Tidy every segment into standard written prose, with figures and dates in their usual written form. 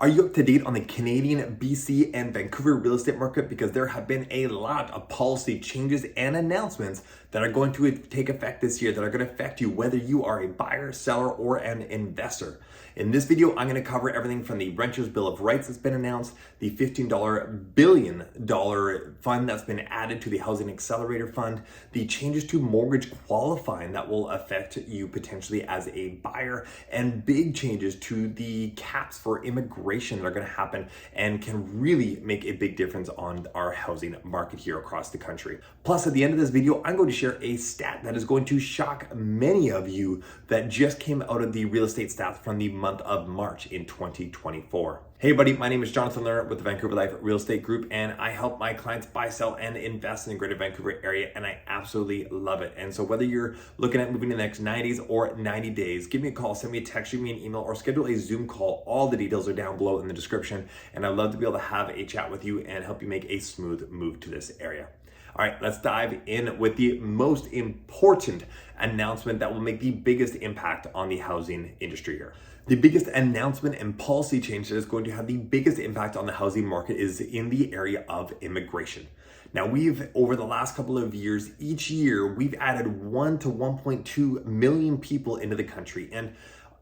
Are you up to date on the Canadian, BC, and Vancouver real estate market? Because there have been a lot of policy changes and announcements that are going to take effect this year that are going to affect you whether you are a buyer, seller, or an investor. In this video, I'm going to cover everything from the Renters Bill of Rights that's been announced, the $15 billion fund that's been added to the Housing Accelerator fund, the changes to mortgage qualifying that will affect you potentially as a buyer, and big changes to the caps for immigration that are going to happen and can really make a big difference on our housing market here across the country. Plus, at the end of this video, I'm going to share a stat that is going to shock many of you that just came out of the real estate stats from the month of March in 2024. Hey buddy, my name is Jonathan Lerner with the Vancouver Life Real Estate Group, and I help my clients buy, sell, and invest in the greater Vancouver area, and I absolutely love it. And so whether you're looking at moving in the next 90 days or 90 days, give me a call, send me a text, shoot me an email, or schedule a Zoom call. All the details are down below in the description, and I'd love to be able to have a chat with you and help you make a smooth move to this area. All right, let's dive in with the most important announcement that will make the biggest impact on the housing industry here. The biggest announcement and policy change that is going to have the biggest impact on the housing market is in the area of immigration. Now, over the last couple of years, each year, we've added 1 to 1.2 million people into the country. And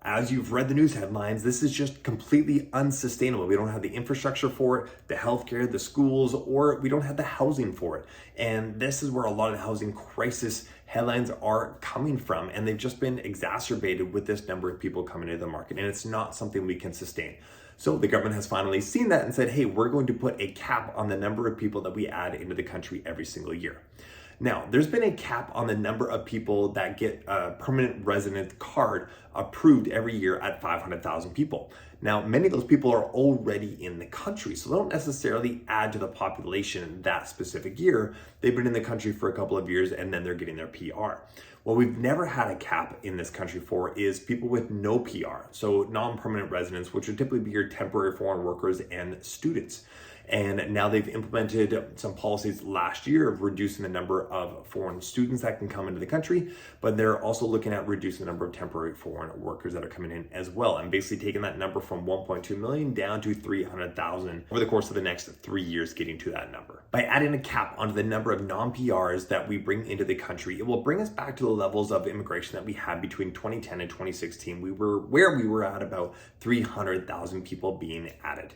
as you've read the news headlines, this is just completely unsustainable. We don't have the infrastructure for it, the healthcare, the schools, or we don't have the housing for it. And this is where a lot of the housing crisis headlines are coming from, and they've just been exacerbated with this number of people coming into the market, and it's not something we can sustain. So the government has finally seen that and said, hey, we're going to put a cap on the number of people that we add into the country every single year. Now, there's been a cap on the number of people that get a permanent resident card approved every year at 500,000 people. Now, many of those people are already in the country, so they don't necessarily add to the population that specific year. They've been in the country for a couple of years and then they're getting their PR. What we've never had a cap in this country for is people with no PR, so non-permanent residents, which would typically be your temporary foreign workers and students. And now they've implemented some policies last year of reducing the number of foreign students that can come into the country, but they're also looking at reducing the number of temporary foreign workers that are coming in as well, and basically taking that number from 1.2 million down to 300,000 over the course of the next 3 years, getting to that number. By adding a cap onto the number of non-PRs that we bring into the country, it will bring us back to the levels of immigration that we had between 2010 and 2016. We were at about 300,000 people being added.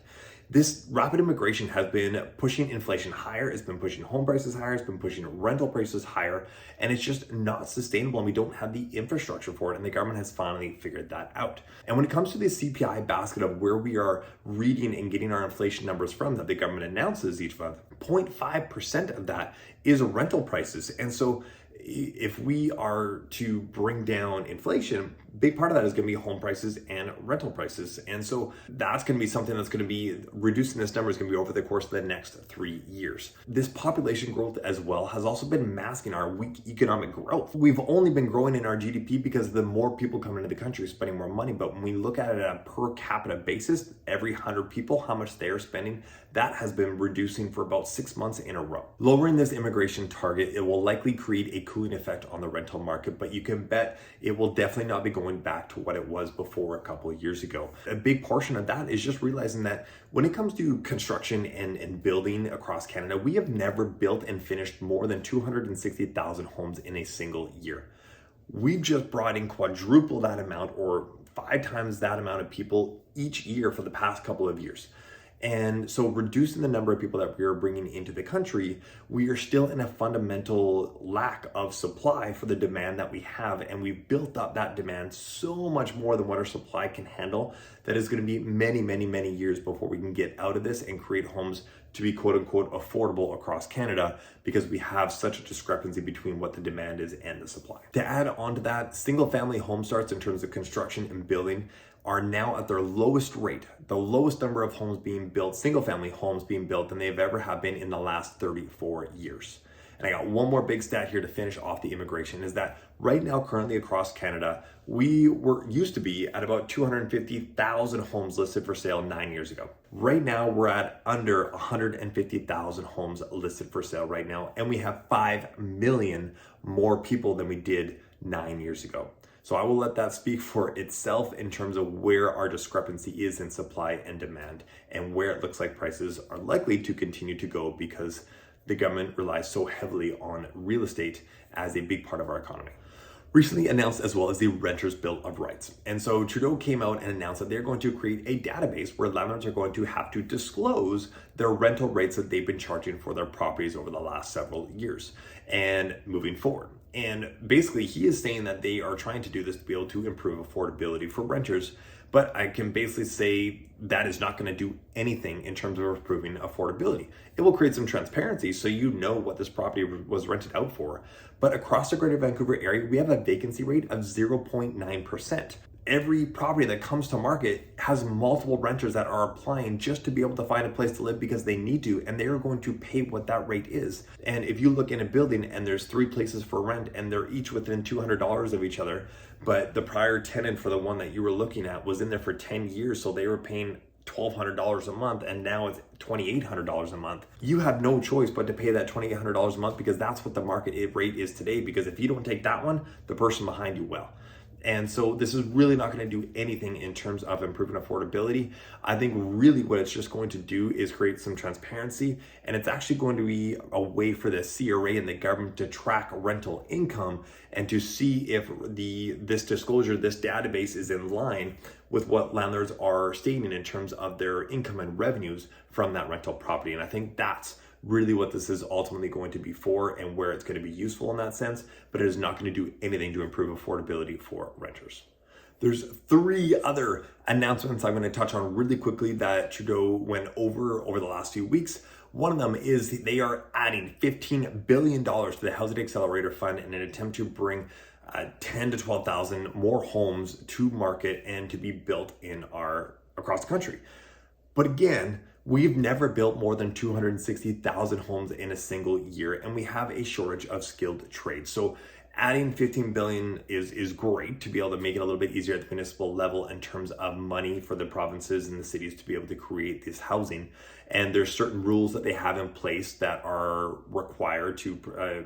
This rapid immigration has been pushing inflation higher, it's been pushing home prices higher, it's been pushing rental prices higher, and it's just not sustainable, and we don't have the infrastructure for it, and the government has finally figured that out. And when it comes to the CPI basket of where we are reading and getting our inflation numbers from that the government announces each month, 0.5% of that is rental prices. And so if we are to bring down inflation, big part of that is going to be home prices and rental prices. And so that's going to be something that's going to be reducing this number is going to be over the course of the next 3 years. This population growth as well has also been masking our weak economic growth. We've only been growing in our GDP because the more people come into the country are spending more money. But when we look at it on a per capita basis, every 100 people, how much they are spending, that has been reducing for about 6 months in a row. Lowering this immigration target, it will likely create a cooling effect on the rental market, but you can bet it will definitely not be going back to what it was before a couple of years ago. A big portion of that is just realizing that when it comes to construction and building across Canada, we have never built and finished more than 260,000 homes in a single year. We've just brought in quadruple that amount or 5 times that amount of people each year for the past couple of years. And so reducing the number of people that we are bringing into the country, we are still in a fundamental lack of supply for the demand that we have. And we've built up that demand so much more than what our supply can handle that is going to be many, many, many years before we can get out of this and create homes to be quote unquote affordable across Canada, because we have such a discrepancy between what the demand is and the supply. To add on to that, single family home starts in terms of construction and building are now at their lowest rate, the lowest number of homes being built, single family homes being built than they've ever have been in the last 34 years. And I got one more big stat here to finish off the immigration is that right now, currently across Canada, we used to be at about 250,000 homes listed for sale 9 years ago. Right now, we're at under 150,000 homes listed for sale right now, and we have 5 million more people than we did 9 years ago. So I will let that speak for itself in terms of where our discrepancy is in supply and demand and where it looks like prices are likely to continue to go because the government relies so heavily on real estate as a big part of our economy. Recently announced as well as the Renters' Bill of Rights. And so Trudeau came out and announced that they're going to create a database where landlords are going to have to disclose their rental rates that they've been charging for their properties over the last several years and moving forward. And basically he is saying that they are trying to do this to be able to improve affordability for renters. But I can basically say that is not going to do anything in terms of improving affordability. It will create some transparency so you know what this property was rented out for. But across the greater Vancouver area, we have a vacancy rate of 0.9%. Every property that comes to market has multiple renters that are applying just to be able to find a place to live because they need to, and they are going to pay what that rate is. And if you look in a building and there's 3 places for rent and they're each within $200 of each other, but the prior tenant for the one that you were looking at was in there for 10 years, so they were paying $1,200 a month and now it's $2,800 a month. You have no choice but to pay that $2,800 a month because that's what the market rate is today, because if you don't take that one, the person behind you will. And so this is really not going to do anything in terms of improving affordability. I think really what it's just going to do is create some transparency, and it's actually going to be a way for the CRA and the government to track rental income and to see if this disclosure, this database is in line with what landlords are stating in terms of their income and revenues from that rental property. And I think that's really what this is ultimately going to be for and where it's going to be useful in that sense, but it is not going to do anything to improve affordability for renters. There's 3 other announcements I'm going to touch on really quickly that Trudeau went over the last few weeks. One of them is they are adding $15 billion to the Housing Accelerator Fund in an attempt to bring 10 to 12,000 more homes to market and to be built across the country. But again, we've never built more than 260,000 homes in a single year, and we have a shortage of skilled trades. So adding 15 billion is great to be able to make it a little bit easier at the municipal level in terms of money for the provinces and the cities to be able to create this housing. And there's certain rules that they have in place that are required to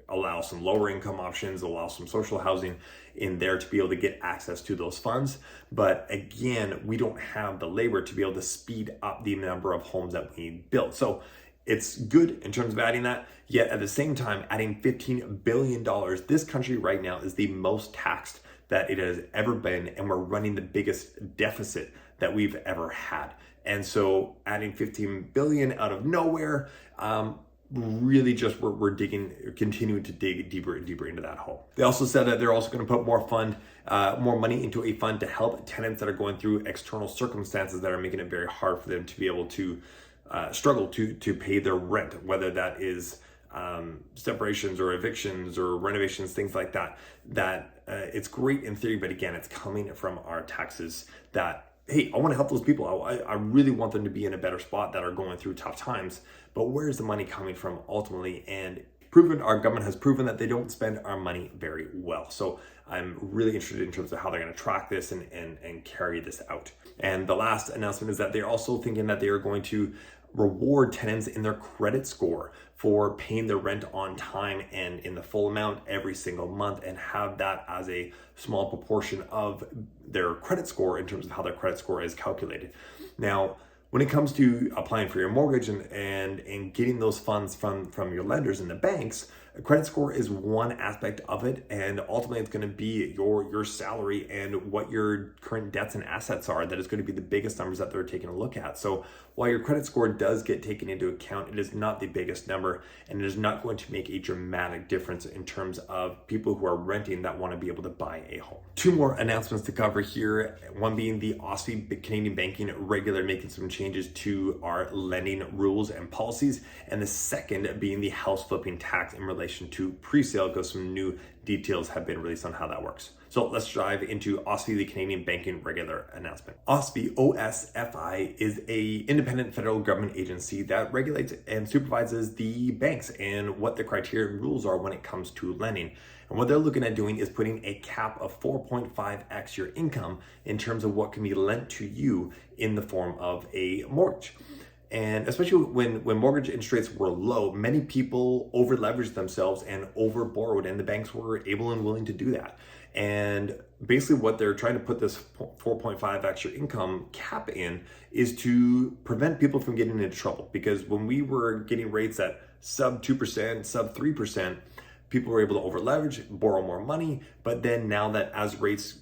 allow some lower income options, allow some social housing in there to be able to get access to those funds. But again, we don't have the labor to be able to speed up the number of homes that we build. So it's good in terms of adding that, yet at the same time, adding $15 billion. This country right now is the most taxed that it has ever been, and we're running the biggest deficit that we've ever had. And so adding 15 billion out of nowhere, really just we're continuing to dig deeper and deeper into that hole. They also said that they're also going to put more money into a fund to help tenants that are going through external circumstances that are making it very hard for them to be able to struggle to pay their rent, whether that is separations or evictions or renovations, things like that. It's great in theory, but again, it's coming from our taxes that, hey, I want to help those people. I really want them to be in a better spot that are going through tough times. But where's the money coming from ultimately? And our government has proven that they don't spend our money very well. So I'm really interested in terms of how they're going to track this and carry this out. And the last announcement is that they're also thinking that they are going to reward tenants in their credit score for paying their rent on time and in the full amount every single month, and have that as a small proportion of their credit score in terms of how their credit score is calculated. Now, when it comes to applying for your mortgage and getting those funds from your lenders and the banks, a credit score is one aspect of it, and ultimately it's going to be your salary and what your current debts and assets are that is going to be the biggest numbers that they're taking a look at. So while your credit score does get taken into account, it is not the biggest number, and it is not going to make a dramatic difference in terms of people who are renting that want to be able to buy a home. 2 more announcements to cover here, one being the OSFI Canadian Banking Regulator making some changes to our lending rules and policies, and the second being the house flipping tax in relation to pre-sale, because some new details have been released on how that works. So let's dive into OSFI, the Canadian Banking Regulator announcement. OSFI, OSFI, is an independent federal government agency that regulates and supervises the banks and what the criteria and rules are when it comes to lending. And what they're looking at doing is putting a cap of 4.5x your income in terms of what can be lent to you in the form of a mortgage. And especially when mortgage interest rates were low, many people over leveraged themselves and over borrowed, and the banks were able and willing to do that. And basically what they're trying to put this 4.5 extra income cap in is to prevent people from getting into trouble. Because when we were getting rates at sub 2%, sub 3%, people were able to over leverage, borrow more money. But then now that as rates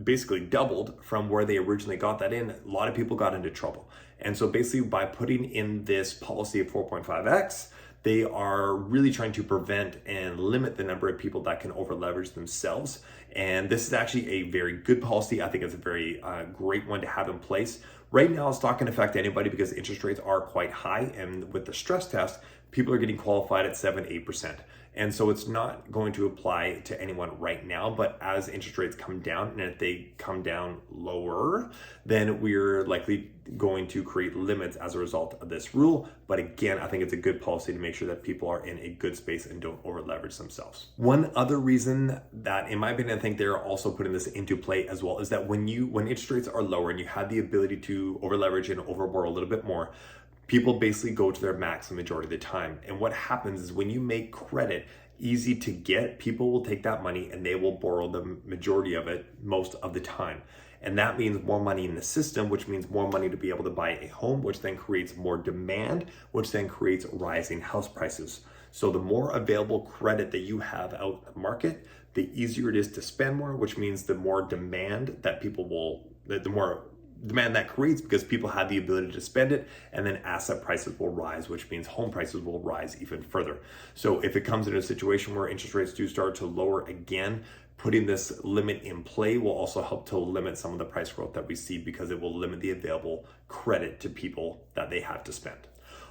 basically doubled from where they originally got that in, a lot of people got into trouble. And so basically by putting in this policy of 4.5x, they are really trying to prevent and limit the number of people that can over leverage themselves. And this is actually a very good policy. I think it's a very great one to have in place. Right now, it's not going to affect anybody because interest rates are quite high. And with the stress test, people are getting qualified at 7-8%. And so it's not going to apply to anyone right now, but as interest rates come down, and if they come down lower, then we're likely going to create limits as a result of this rule. But again, I think it's a good policy to make sure that people are in a good space and don't over leverage themselves. One other reason that, in my opinion, I think they're also putting this into play as well is that when interest rates are lower and you have the ability to over leverage and over borrow a little bit more, people basically go to their max the majority of the time. And what happens is when you make credit easy to get, people will take that money and they will borrow the majority of it most of the time. And that means more money in the system, which means more money to be able to buy a home, which then creates more demand, which then creates rising house prices. So the more available credit that you have out in the market, the easier it is to spend more, which means the more demand that the more demand that creates because people have the ability to spend it, and then asset prices will rise, which means home prices will rise even further. So if it comes in a situation where interest rates do start to lower again, putting this limit in play will also help to limit some of the price growth that we see because it will limit the available credit to people that they have to spend.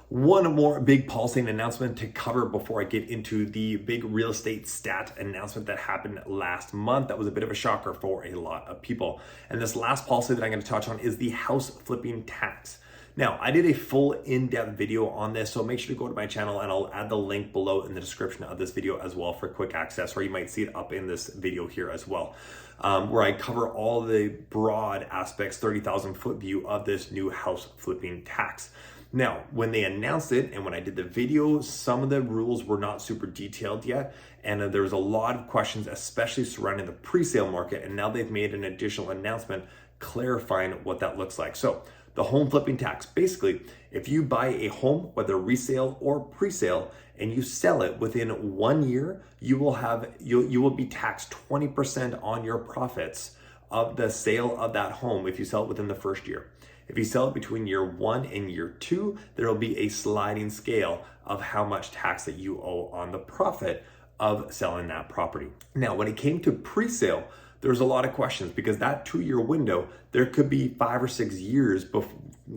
One more big policy announcement to cover before I get into the big real estate stat announcement that happened last month. That was a bit of a shocker for a lot of people. And this last policy that I'm going to touch on is the house flipping tax. Now, I did a full in-depth video on this, so make sure to go to my channel and I'll add the link below in the description of this video as well for quick access, or you might see it up in this video here as well, where I cover all the broad aspects, 30,000 foot view of this new house flipping tax. Now, when they announced it and when I did the video, some of the rules were not super detailed yet. And there was a lot of questions, especially surrounding the pre-sale market. And now they've made an additional announcement clarifying what that looks like. So the home flipping tax, basically, if you buy a home, whether resale or pre-sale, and you sell it within 1 year, you will be taxed 20% on your profits of the sale of that home if you sell it within the first year. If you sell it between year 1 and year 2, there will be a sliding scale of how much tax that you owe on the profit of selling that property. Now, when it came to pre-sale, there's a lot of questions because that 2-year window, there could be 5 or 6 years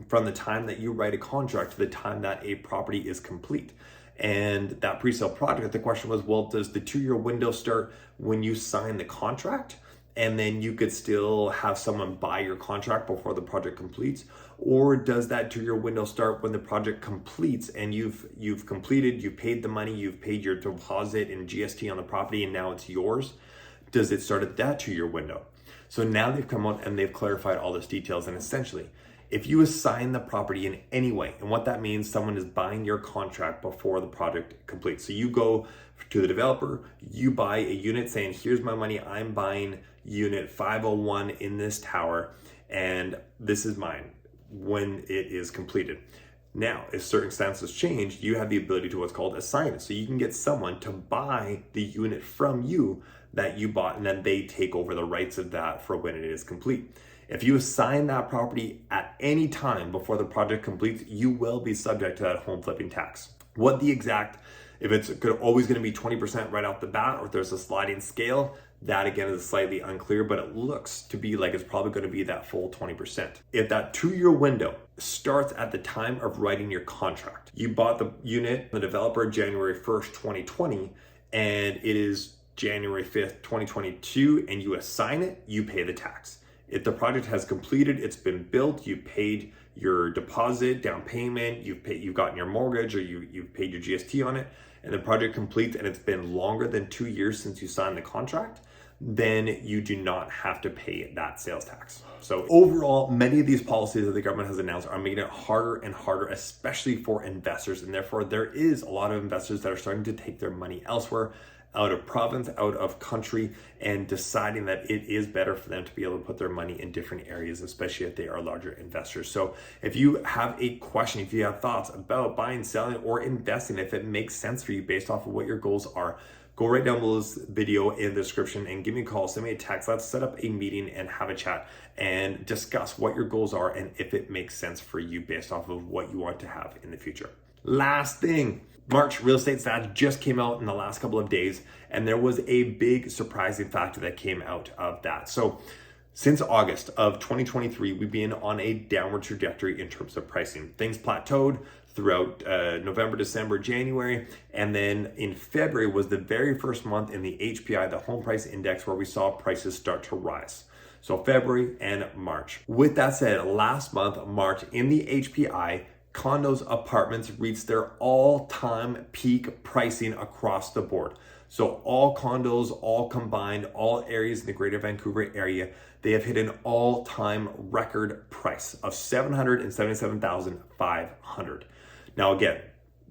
from the time that you write a contract to the time that a property is complete. And that pre-sale project, the question was, well, does the 2-year window start when you sign the contract? And then you could still have someone buy your contract before the project completes? Or does that 2-year window start when the project completes and you've completed, you've paid the money, you've paid your deposit and GST on the property and now it's yours? Does it start at that 2-year window? So now they've come out and they've clarified all those details. And essentially, if you assign the property in any way, and what that means, someone is buying your contract before the project completes. So you go to the developer, you buy a unit saying, here's my money, I'm buying unit 501 in this tower, and this is mine when it is completed. Now, if circumstances change, you have the ability to what's called assign it. So you can get someone to buy the unit from you that you bought, and then they take over the rights of that for when it is complete. If you assign that property at any time before the project completes, you will be subject to that home flipping tax. What the exact, if it's always going to be 20% right off the bat, or if there's a sliding scale, that again is slightly unclear, but it looks to be like it's probably going to be that full 20%. If that 2-year window starts at the time of writing your contract, you bought the unit, the developer, January 1st, 2020, and it is January 5th, 2022, and you assign it, you pay the tax. If the project has completed, it's been built, you paid your deposit, down payment, you've gotten your mortgage, or you've paid your GST on it, and the project completes and it's been longer than 2 years since you signed the contract, then you do not have to pay that sales tax. So overall, many of these policies that the government has announced are making it harder and harder, especially for investors. And therefore, there is a lot of investors that are starting to take their money elsewhere, out of province, out of country, and deciding that it is better for them to be able to put their money in different areas, especially if they are larger investors. So if you have a question, if you have thoughts about buying, selling, or investing, if it makes sense for you based off of what your goals are, go right down below this video in the description and give me a call, send me a text. Let's set up a meeting and have a chat and discuss what your goals are and if it makes sense for you based off of what you want to have in the future. Last thing, March real estate stats just came out in the last couple of days, and there was a big surprising factor that came out of that. So since August of 2023, we've been on a downward trajectory in terms of pricing. Things plateaued throughout November, December, January, and then in February was the very first month in the HPI, the home price index, where we saw prices start to rise. So February and March. With that said, last month, March, in the HPI, condos, apartments reached their all-time peak pricing across the board. So all condos, all combined, all areas in the greater Vancouver area, they have hit an all-time record price of $777,500. Now again,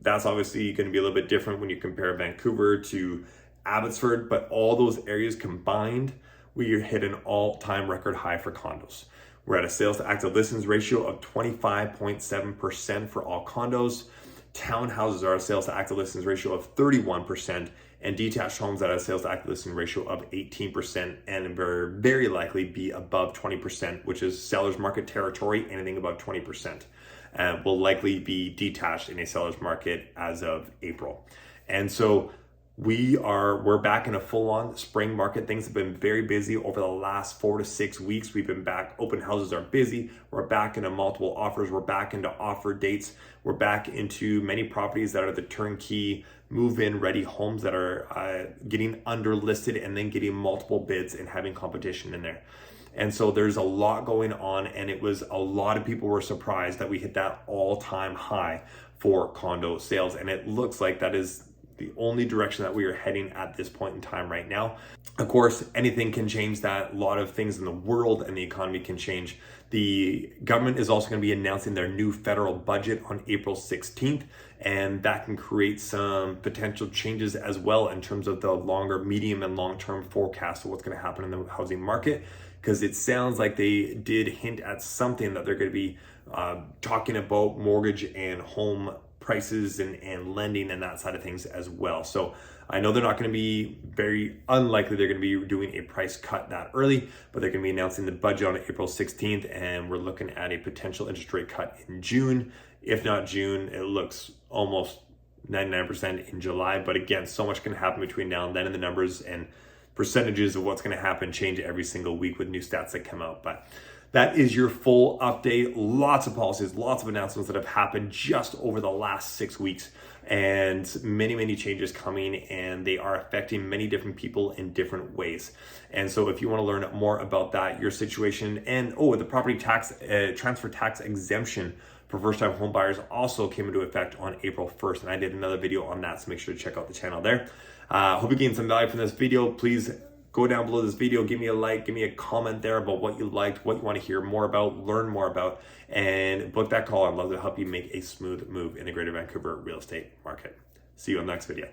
that's obviously going to be a little bit different when you compare Vancouver to Abbotsford, but all those areas combined, we hit an all-time record high for condos. We're at a sales to active listings ratio of 25.7% for all condos. Townhouses are a sales to active listings ratio of 31%, and detached homes at a sales to active listing ratio of 18%, and very likely be above 20%, which is seller's market territory. Anything above 20% will likely be detached in a seller's market as of April. And so we're back in a full-on spring market. Things have been very busy over the last 4 to 6 weeks. We've been back. Open houses are busy. We're back into multiple offers. We're back into offer dates. We're back into many properties that are the turnkey move-in ready homes that are getting underlisted and then getting multiple bids and having competition in there. And so there's a lot going on, and it was a lot of people were surprised that we hit that all-time high for condo sales. And it looks like that is the only direction that we are heading at this point in time right now. Of course, anything can change that. A lot of things in the world and the economy can change. The government is also going to be announcing their new federal budget on April 16th, and that can create some potential changes as well in terms of the longer, medium, and long-term forecast of what's going to happen in the housing market, because it sounds like they did hint at something that they're going to be talking about mortgage and home prices and lending and that side of things as well. So I know they're not going to be very unlikely they're going to be doing a price cut that early, but they're going to be announcing the budget on April 16th, and we're looking at a potential interest rate cut in June. If not June, it looks almost 99% in July. But again, so much can happen between now and then, and the numbers and percentages of what's going to happen change every single week with new stats that come out. But that is your full update. Lots of policies, lots of announcements that have happened just over the last 6 weeks, and many, many changes coming, and they are affecting many different people in different ways. And so if you want to learn more about that, your situation, and the property tax, transfer tax exemption for first-time home buyers also came into effect on April 1st, and I did another video on that, so make sure to check out the channel there. Hope you gained some value from this video. Please go down below this video, give me a like, give me a comment there about what you liked, what you want to hear more about, learn more about, and book that call. I'd love to help you make a smooth move in the greater Vancouver real estate market. See you on the next video.